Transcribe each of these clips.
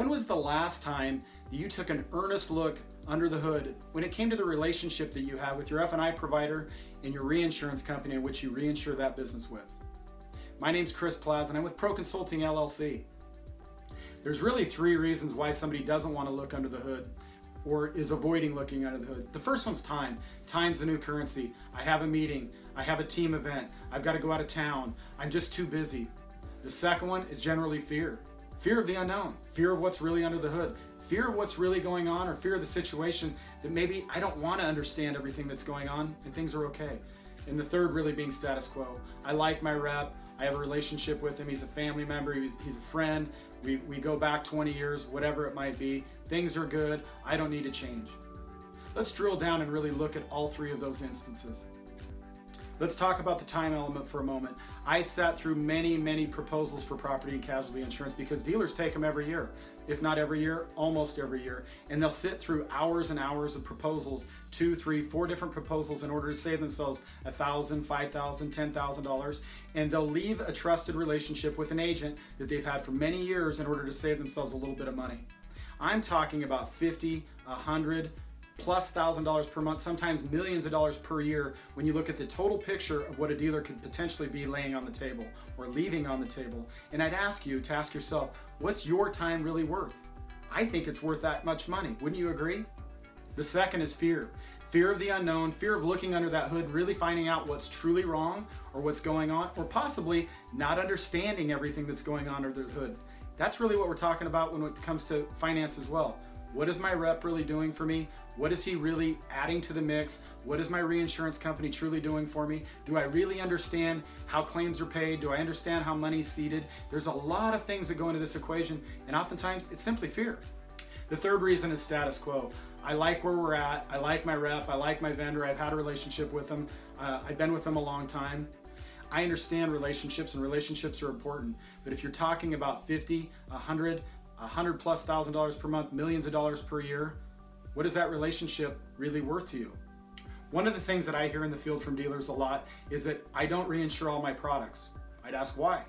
When was the last time that you took an earnest look under the hood when it came to the relationship that you have with your F&I provider and your reinsurance company in which you reinsure that business with? My name's Chris Plaza and I'm with Pro Consulting LLC. There's really three reasons why somebody doesn't want to look under the hood or is avoiding looking under the hood. The first one's time. Time's the new currency. I have a meeting, I have a team event, I've got to go out of town, I'm just too busy. The second one is generally fear. Fear of the unknown, fear of what's really under the hood, fear of what's really going on, or fear of the situation that maybe I don't want to understand everything that's going on and things are okay. And the third really being status quo. I like my rep, I have a relationship with him, he's a family member, he's a friend, we go back 20 years, whatever it might be, things are good, I don't need to change. Let's drill down and really look at all three of those instances. Let's talk about the time element for a moment. I sat through many proposals for property and casualty insurance because dealers take them every year. If not every year, almost every year. And they'll sit through hours and hours of proposals, 2, 3, 4 different proposals in order to save themselves $1,000, $5,000, $10,000. And they'll leave a trusted relationship with an agent that they've had for many years in order to save themselves a little bit of money. I'm talking about $50, $100, plus $1,000 per month, sometimes millions of dollars per year when you look at the total picture of what a dealer could potentially be laying on the table or leaving on the table. And I'd ask you to ask yourself, what's your time really worth? I think it's worth that much money. Wouldn't you agree? The second is fear. Fear of the unknown, fear of looking under that hood, really finding out what's truly wrong or what's going on, or possibly not understanding everything that's going on under the hood. That's really what we're talking about when it comes to finance as well. What is my rep really doing for me? What is he really adding to the mix? What is my reinsurance company truly doing for me? Do I really understand how claims are paid? Do I understand how money's seated? There's a lot of things that go into this equation, and oftentimes it's simply fear. The third reason is status quo. I like where we're at. I like my rep. I like my vendor. I've had a relationship with them. I've been with them a long time. I understand relationships, and relationships are important. But if you're talking about 50, 100, $100,000+ per month, millions of dollars per year, what is that relationship really worth to you? One of the things that I hear in the field from dealers a lot is that I don't reinsure all my products. I'd ask why.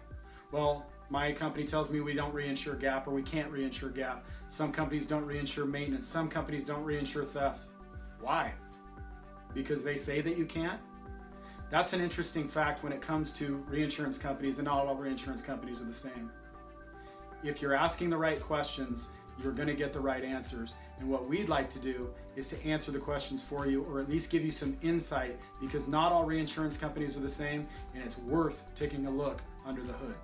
Well, my company tells me we don't reinsure gap, or we can't reinsure gap. Some companies don't reinsure maintenance. Some companies don't reinsure theft. Why? Because they say that you can't? That's an interesting fact when it comes to reinsurance companies, and not all reinsurance companies are the same. If you're asking the right questions, you're going to get the right answers. And what we'd like to do is to answer the questions for you, or at least give you some insight, because not all reinsurance companies are the same, and it's worth taking a look under the hood.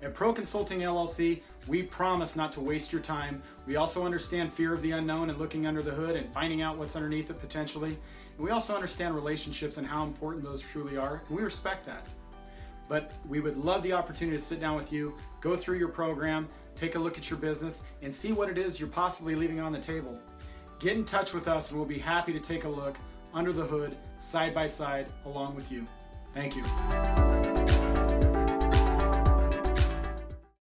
At Pro Consulting LLC, we promise not to waste your time. We also understand fear of the unknown and looking under the hood and finding out what's underneath it potentially. And we also understand relationships and how important those truly are, and we respect that. But we would love the opportunity to sit down with you, go through your program, take a look at your business, and see what it is you're possibly leaving on the table. Get in touch with us and we'll be happy to take a look under the hood, side by side, along with you. Thank you.